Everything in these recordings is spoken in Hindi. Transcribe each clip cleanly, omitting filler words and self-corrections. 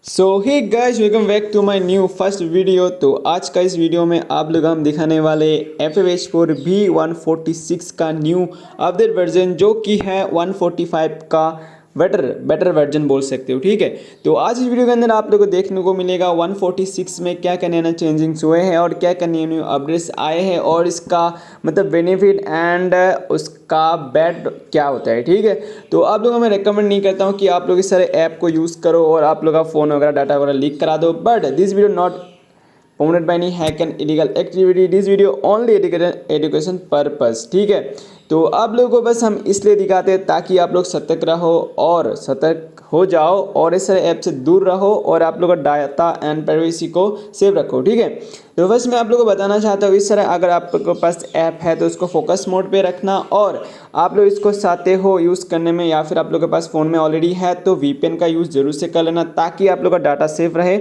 So hey guys, welcome back to my new first video. तो आज का इस वीडियो में आप लोग हम दिखाने वाले FF H4 V146 का न्यू अपडेट वर्जन, जो कि है 145 का बेटर वर्जन बोल सकते हो। ठीक है, तो आज इस वीडियो के अंदर आप लोगों को देखने को मिलेगा 146 में क्या क्या नए नए चेंजिंग्स हुए हैं और क्या क्या न्यू न्यू अपडेट्स आए हैं और इसका मतलब बेनिफिट एंड उसका बैड क्या होता है। ठीक है, तो आप लोगों को मैं रिकमेंड नहीं करता हूँ कि आप लोग इस सारे ऐप को यूज़ करो और आप लोग का फ़ोन वगैरह डाटा वगैरह लीक करा दो। But this video not promoted by any hack and illegal activity. This video only education purpose। ठीक है, तो आप लोगों को बस हम इसलिए दिखाते हैं ताकि आप लोग सतर्क रहो और सतर्क हो जाओ और इस सारे ऐप से दूर रहो और आप लोग का डाटा एंड प्राइवेसी को सेव रखो। ठीक है, तो बस मैं आप लोगों को बताना चाहता हूँ, इस तरह अगर आपके पास ऐप है तो उसको फोकस मोड पे रखना और आप लोग इसको चाहते हो यूज़ करने में या फिर आप लोग के पास फ़ोन में ऑलरेडी है तो VPN का यूज़ जरूर से कर लेना ताकि आप लोग का डाटा सेफ रहे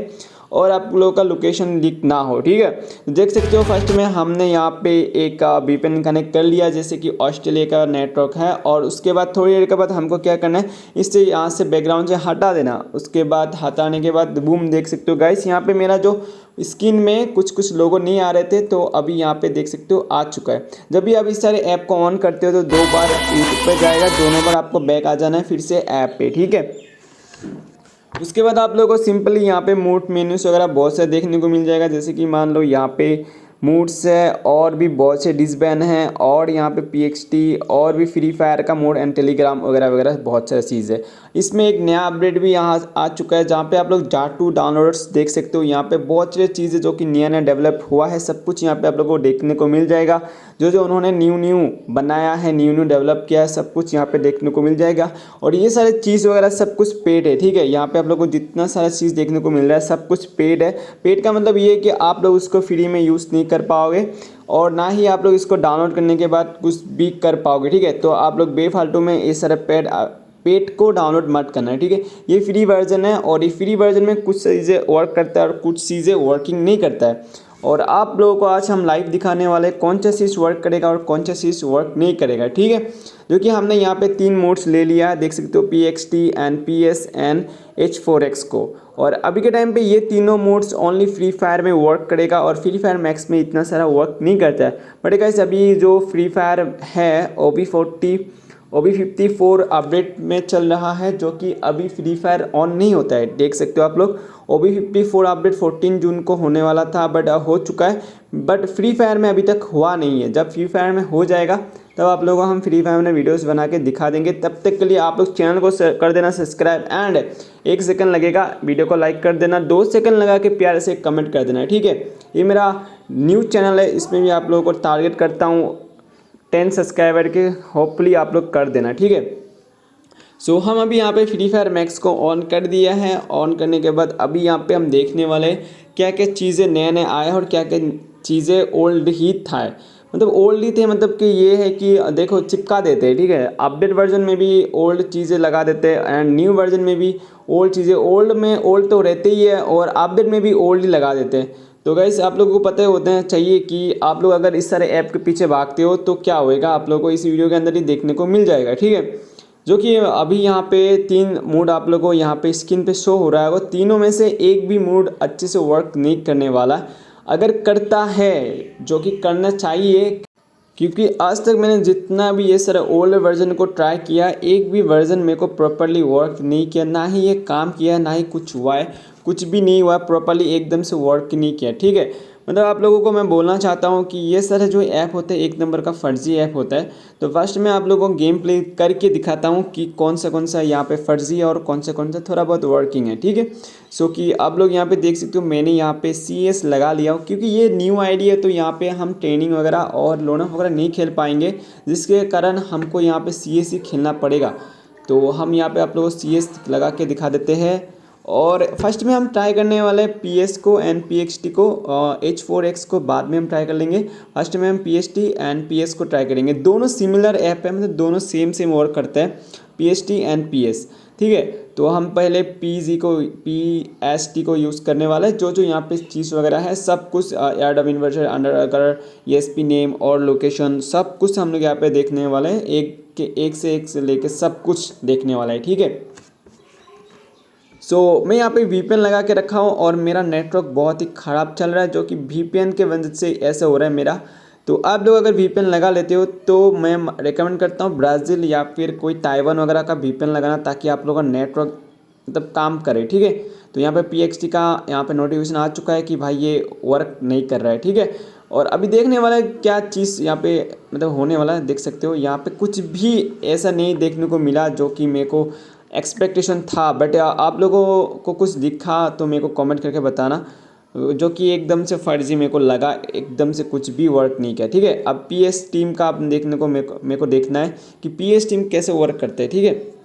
और आप लोगों का लोकेशन लीक ना हो। ठीक है, तो देख सकते हो फर्स्ट में हमने यहाँ पे एक VPN कनेक्ट कर लिया, जैसे कि ऑस्ट्रेलिया का नेटवर्क है। और उसके बाद थोड़ी देर के बाद हमको क्या करना है, इससे यहाँ से बैकग्राउंड से हटा देना। उसके बाद हटाने के बाद बूम, देख सकते हो गाइस यहाँ पे मेरा जो स्क्रीन में कुछ लोगो नहीं आ रहे थे तो अभी यहाँ पे देख सकते हो आ चुका है। जब भी आप इस सारे ऐप को ऑन करते हो तो 2 बार यूट्यूब पर जाएगा, दोनों बार आपको बैक आ जाना है फिर से ऐप पे। ठीक है, उसके बाद आप लोगों को सिंपली यहाँ पे मूड मेन्यूज वगैरह बहुत से देखने को मिल जाएगा, जैसे कि मान लो यहाँ पे मूड्स है और भी बहुत से डिसबैन हैं और यहाँ पे PXT और भी फ्री फायर का मोड एंड टेलीग्राम वगैरह वगैरह बहुत सारी चीज़ है। इसमें एक नया अपडेट भी यहाँ आ चुका है जहाँ पे आप लोग जाटू डाउनलोड्स देख सकते हो। यहाँ पे बहुत सारी चीज़ें जो कि नया नया डेवलप हुआ है, सब कुछ यहाँ पे आप लोगों को देखने को मिल जाएगा। जो जो उन्होंने न्यू बनाया है, न्यू डेवलप किया है, सब कुछ यहाँ पे देखने को मिल जाएगा। और ये सारे चीज़ वगैरह सब कुछ पेड है। ठीक है, यहाँ पे आप लोगों को जितना सारा चीज़ देखने को मिल रहा है सब कुछ पेड है। पेड का मतलब ये है कि आप लोग उसको फ्री में यूज़ नहीं कर पाओगे और ना ही आप लोग इसको डाउनलोड करने के बाद कुछ भी कर पाओगे। ठीक है, तो आप लोग बेफालतू में ये सारे पेड को डाउनलोड मत करना है। ठीक है, ये फ्री वर्जन है और ये फ्री वर्जन में कुछ चीज़ें वर्क करता है और कुछ चीज़ें वर्किंग नहीं करता है। और आप लोगों को आज हम लाइव दिखाने वाले कौन सा चीज़ वर्क करेगा और कौन सा चीज़ वर्क नहीं करेगा। ठीक है, जो कि हमने यहाँ पे 3 मोड्स ले लिया है, देख सकते हो PXT NPS एंड H4X को। और अभी के टाइम पे ये तीनों मोड्स ओनली फ्री फायर में वर्क करेगा और फ्री फायर मैक्स में इतना सारा वर्क नहीं करता है। बट गाइस अभी जो फ्री फायर है OB54 अपडेट में चल रहा है, जो कि अभी फ्री फायर ऑन नहीं होता है। देख सकते हो आप लोग OB54 अपडेट 14 जून को होने वाला था बट हो चुका है, बट फ्री फायर में अभी तक हुआ नहीं है। जब फ्री फायर में हो जाएगा तब आप लोगों को हम फ्री फायर में वीडियोस बना के दिखा देंगे। तब तक के लिए आप लोग चैनल को कर देना सब्सक्राइब एंड 1 सेकंड लगेगा, वीडियो को लाइक कर देना, 2 सेकंड लगा के प्यारे से कमेंट कर देना। ठीक है, ये मेरा न्यू चैनल है, इसमें भी आप लोगों को टारगेट करता हूँ 10 सब्सक्राइबर के, होपफुली आप लोग कर देना। ठीक है, सो हम अभी यहाँ पे फ्री फायर मैक्स को ऑन कर दिया है। ऑन करने के बाद अभी यहाँ पे हम देखने वाले क्या क्या चीज़ें नए नए आए और क्या क्या चीज़ें ओल्ड ही था, मतलब ओल्ड ही थे, मतलब कि ये है कि देखो चिपका देते हैं। ठीक है, अपडेट वर्जन में भी ओल्ड चीज़ें लगा देते हैं एंड न्यू वर्जन में भी ओल्ड चीज़ें, ओल्ड में ओल्ड तो रहते ही है और अपडेट में भी ओल्ड ही लगा देते हैं। तो गाइस आप लोगों को पता होते हैं चाहिए कि आप लोग अगर इस सारे ऐप के पीछे भागते हो तो क्या होएगा, आप लोगों को इस वीडियो के अंदर ही देखने को मिल जाएगा। ठीक है, जो कि अभी यहाँ पे 3 मूड आप लोगों को यहाँ पे स्क्रीन पे शो हो रहा है, वो तीनों में से एक भी मूड अच्छे से वर्क नहीं करने वाला। अगर करता है, जो कि करना चाहिए, क्योंकि आज तक मैंने जितना भी ये सारा ओल्ड वर्जन को ट्राई किया, एक भी वर्जन मेरे को प्रॉपरली वर्क नहीं किया, ना ही ये काम किया, ना ही कुछ हुआ है, कुछ भी नहीं हुआ प्रॉपरली, एकदम से वर्क नहीं किया। ठीक है, मतलब आप लोगों को मैं बोलना चाहता हूँ कि ये सारे जो ऐप होते हैं एक नंबर का फर्जी ऐप होता है। तो फर्स्ट मैं आप लोगों को गेम प्ले करके दिखाता हूँ कि कौन सा यहाँ पे फर्जी है और कौन सा थोड़ा बहुत वर्किंग है। ठीक है, सो कि आप लोग यहाँ पे देख सकते हो मैंने यहाँ पे CS लगा लिया हो, क्योंकि ये न्यू आईडी है तो यहाँ पे हम ट्रेनिंग वगैरह और लोना वगैरह नहीं खेल पाएंगे, जिसके कारण हमको यहाँ पे CS ही खेलना पड़ेगा। तो हम यहाँ पे आप लोगों को CS लगा के दिखा देते हैं। और फर्स्ट में हम ट्राई करने वाले हैं PS को एंड PXT को, H4X को बाद में हम ट्राई कर लेंगे। फर्स्ट में हम PST एंड PS को ट्राई करेंगे। दोनों सिमिलर ऐप है, मतलब दोनों सेम वर्क करते हैं, PST एंड PS। ठीक है, तो हम पहले PST को यूज़ करने वाले हैं। जो यहाँ पे चीज़ वगैरह है सब कुछ add inverter under ESP name और लोकेशन सब कुछ हम लोग यहाँ पे देखने वाले हैं, एक से लेके सब कुछ देखने वाला है। ठीक है, मैं यहाँ पे VPN लगा के रखा हूँ और मेरा नेटवर्क बहुत ही ख़राब चल रहा है, जो कि VPN के वजह से ऐसा हो रहा है मेरा। तो आप लोग अगर VPN लगा लेते हो तो मैं रेकमेंड करता हूँ ब्राज़ील या फिर कोई ताइवान वगैरह का VPN लगाना, ताकि आप लोगों का नेटवर्क मतलब काम करे, ठीक है। तो यहाँ पे PXT का यहाँ पे नोटिफिकेशन आ चुका है कि भाई ये वर्क नहीं कर रहा है, ठीक है। और अभी देखने वाला है क्या चीज़ यहाँ पे मतलब होने वाला है, देख सकते हो यहाँ पे कुछ भी ऐसा नहीं देखने को मिला जो कि मेरे को एक्सपेक्टेशन था। बट आप लोगों को कुछ दिखा तो मेरे को कमेंट करके बताना, जो कि एकदम से फर्जी मेरे को लगा, एकदम से कुछ भी वर्क नहीं किया, ठीक है। अब PS टीम का आप देखने को मेरे को देखना है कि PS टीम कैसे वर्क करते हैं, ठीक है।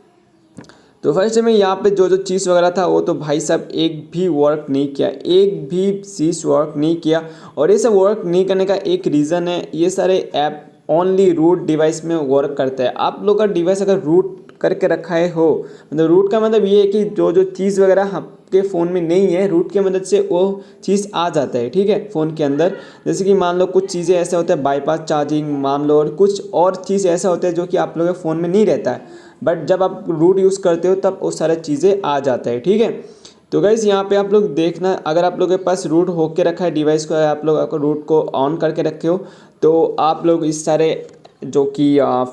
तो फर्स्ट में यहाँ पे जो जो चीज़ वगैरह था वो तो भाई साहब एक भी वर्क नहीं किया, एक भी चीज़ वर्क नहीं किया। और ये सब वर्क नहीं करने का एक रीज़न है, ये सारे ऐप ओनली रूट डिवाइस में वर्क करता है। आप लोग का डिवाइस अगर रूट करके रखा है हो, मतलब रूट का मतलब ये है कि जो जो चीज़ वगैरह आपके फ़ोन में नहीं है, रूट की मदद से वो चीज़ आ जाता है, ठीक है, फ़ोन के अंदर। जैसे कि मान लो कुछ चीज़ें ऐसे होते हैं बाईपास चार्जिंग मान लो, और कुछ और चीज़ ऐसा होता है जो कि आप लोगों के फ़ोन में नहीं रहता है, बट जब आप रूट यूज़ करते हो तब वो सारी चीज़ें आ जाता है, ठीक है। तो गाइस यहाँ पे आप लोग देखना, अगर आप लोगों के पास रूट होके रखा है डिवाइस को, आप लोग अगर रूट को ऑन करके रखे हो तो आप लोग इस सारे जो कि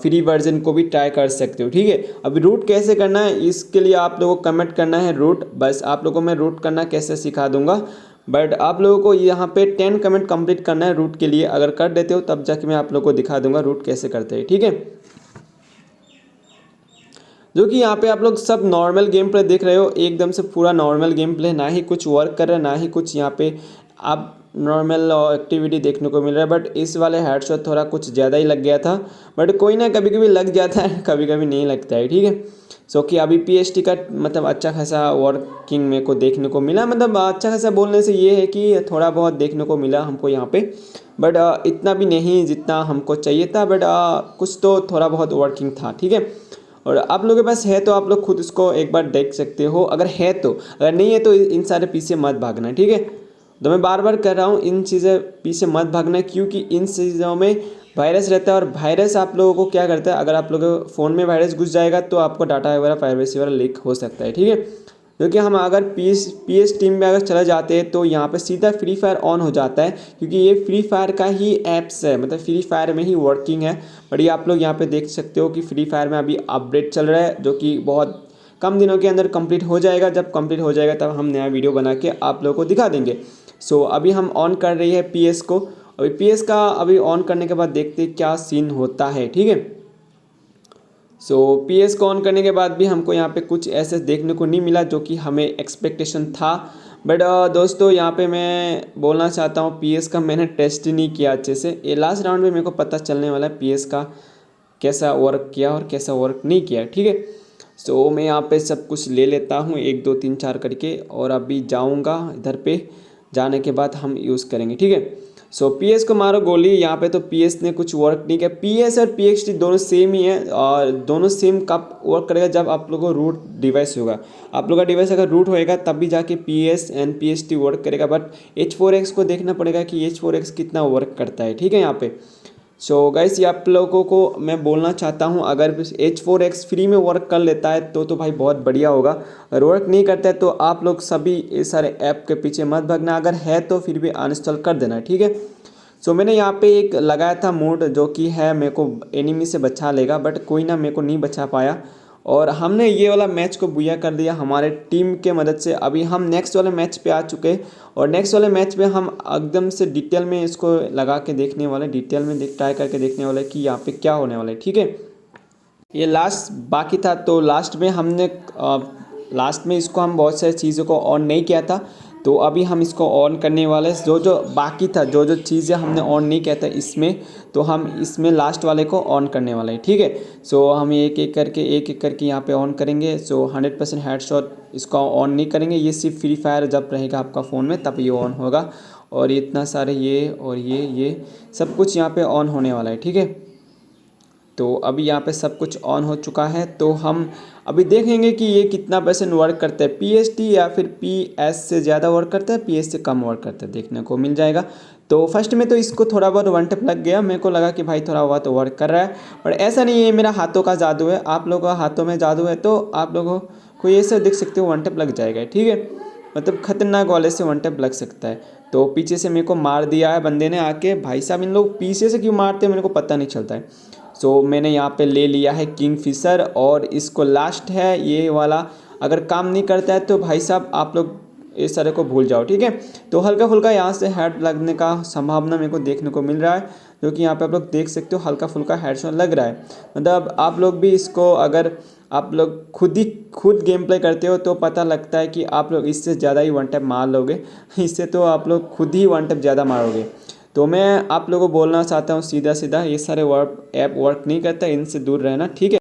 फ्री वर्जन को भी ट्राई कर सकते हो, ठीक है। अभी रूट कैसे करना है इसके लिए आप लोगों को कमेंट करना है रूट, बस आप लोगों को मैं रूट करना कैसे सिखा दूंगा। बट आप लोगों को यहाँ पे 10 कमेंट कंप्लीट करना है रूट के लिए, अगर कर देते हो तब जाके मैं आप लोगों को दिखा दूंगा रूट कैसे करते हैं, ठीक है। जो कि यहाँ पे आप लोग सब नॉर्मल गेम प्ले देख रहे हो, एकदम से पूरा नॉर्मल गेम प्ले, ना ही कुछ वर्क कर रहा है ना ही कुछ यहाँ पे आप नॉर्मल एक्टिविटी देखने को मिल रहा है। बट इस वाले हेडशॉट थोड़ा कुछ ज़्यादा ही लग गया था, बट कोई ना, कभी कभी लग जाता है कभी कभी नहीं लगता है, ठीक है। कि अभी PST का मतलब अच्छा खासा वर्किंग मेरे को देखने को मिला, मतलब अच्छा खासा बोलने से ये है कि थोड़ा बहुत देखने को मिला हमको यहाँ पे, बट इतना भी नहीं जितना हमको चाहिए था, बट कुछ तो थोड़ा बहुत वर्किंग था, ठीक है। और आप लोगों के पास है तो आप लोग खुद इसको एक बार देख सकते हो, अगर है तो, अगर नहीं है तो इन सारे पीछे मत भागना, ठीक है। तो मैं बार बार कर रहा हूँ इन चीज़ें पीछे मत भागना, क्योंकि इन चीज़ों में वायरस रहता है, और वायरस आप लोगों को क्या करता है, अगर आप लोगों के फ़ोन में वायरस घुस जाएगा तो आपको डाटा वगैरह प्राइवेसी वगैरह लीक हो सकता है, ठीक है। क्योंकि हम अगर PS टीम में अगर चला जाते हैं तो यहाँ पे सीधा फ्री फायर ऑन हो जाता है, क्योंकि ये फ्री फायर का ही ऐप्स है, मतलब फ्री फायर में ही वर्किंग है। बट ये आप लोग यहाँ पे देख सकते हो कि फ्री फायर में अभी अपडेट चल रहा है, जो कि बहुत कम दिनों के अंदर कंप्लीट हो जाएगा। जब कंप्लीट हो जाएगा तब हम नया वीडियो बना के आप लोगों को दिखा देंगे। अभी हम ऑन कर रही है PS को, अभी PS का अभी ऑन करने के बाद देखते क्या सीन होता है, ठीक है। PS को ऑन करने के बाद भी हमको यहाँ पे कुछ ऐसे देखने को नहीं मिला जो कि हमें एक्सपेक्टेशन था। बट दोस्तों यहाँ पे मैं बोलना चाहता हूँ, PS का मैंने टेस्ट ही नहीं किया अच्छे से, ये लास्ट राउंड में मेरे को पता चलने वाला है PS का कैसा वर्क किया और कैसा वर्क नहीं किया, ठीक है। मैं यहाँ पे सब कुछ ले लेता हूँ 1 2 3 4 करके, और अभी जाऊँगा इधर पे, जाने के बाद हम यूज़ करेंगे, ठीक है। PS को मारो गोली, यहाँ पे तो PS ने कुछ वर्क नहीं किया। PS और PXT दोनों सेम ही है, और दोनों सेम कब वर्क करेगा, जब आप लोगों को रूट डिवाइस होगा। आप लोगों का डिवाइस अगर रूट होएगा तब भी जाके PS एंड PST वर्क करेगा। बट H4X को देखना पड़ेगा कि H4X कितना वर्क करता है, ठीक है यहाँ पे। गाइस ये आप लोगों को मैं बोलना चाहता हूँ, अगर H4X फ्री में वर्क कर लेता है तो भाई बहुत बढ़िया होगा। अगर वर्क नहीं करता है तो आप लोग सभी ये सारे ऐप के पीछे मत भागना, अगर है तो फिर भी अनइंस्टॉल कर देना, ठीक है। मैंने यहाँ पे एक लगाया था मोड जो कि है मेरे को एनिमी से बचा लेगा, बट कोई ना मेरे को नहीं बचा पाया, और हमने ये वाला मैच को बुया कर दिया हमारे टीम के मदद से। अभी हम नेक्स्ट वाले मैच पे आ चुके हैं, और नेक्स्ट वाले मैच में हम एकदम से डिटेल में इसको लगा के देखने वाले, डिटेल में ट्राई करके देखने वाले कि यहाँ पे क्या होने वाला है, ठीक है। ये लास्ट बाकी था, तो लास्ट में हमने लास्ट में इसको हम बहुत सारी चीज़ों को ऑन नहीं किया था, तो अभी हम इसको ऑन करने वाले हैं। जो जो बाकी था, जो जो चीज़ें हमने ऑन नहीं किया था इसमें, तो हम इसमें लास्ट वाले को ऑन करने वाले हैं, ठीक है। हम एक एक करके यहाँ पे ऑन करेंगे। 100% हेडशॉट इसको ऑन नहीं करेंगे, ये सिर्फ फ्री फायर जब रहेगा आपका फ़ोन में तब ये ऑन होगा। और इतना सारे ये और ये सब कुछ यहाँ पे ऑन होने वाला है, ठीक है। तो अभी यहाँ पे सब कुछ ऑन हो चुका है, तो हम अभी देखेंगे कि ये कितना % वर्क करता है, PST या फिर PS से ज़्यादा वर्क करता है, PS से कम वर्क करता है, देखने को मिल जाएगा। तो फर्स्ट में तो इसको थोड़ा बहुत वन टैप लग गया, मेरे को लगा कि भाई थोड़ा बहुत वर्क कर रहा है, पर ऐसा नहीं है, मेरा हाथों का जादू है। आप लोगों का हाथों में जादू है तो आप लोगों कोई ऐसा देख सकते हो वन टैप लग जाएगा, ठीक है। मतलब खतरनाक वाले से वन टैप लग सकता है। तो पीछे से मेरे को मार दिया है बंदे ने आके। भाई साहब इन लोग पीछे से क्यों मारते हैं मेरे को पता नहीं चलता है। सो मैंने यहाँ पे ले लिया है किंगफिशर और इसको लास्ट है ये वाला। अगर काम नहीं करता है तो भाई साहब आप लोग इस तरह को भूल जाओ, ठीक है। तो हल्का फुल्का यहाँ से हेड लगने का संभावना मेरे को देखने को मिल रहा है, जो कि यहाँ पे आप लोग देख सकते हो हल्का फुल्का हेडशॉट लग रहा है। मतलब आप लोग भी इसको अगर आप लोग खुद गेम प्ले करते हो तो पता लगता है कि आप लोग इससे ज़्यादा ही वन टैप मार लोगे। इससे तो आप लोग खुद ही वन टैप ज़्यादा मारोगे। तो मैं आप लोगों को बोलना चाहता हूँ सीधा सीधा, ये सारे ऐप वर्क नहीं करता, इनसे दूर रहना, ठीक है।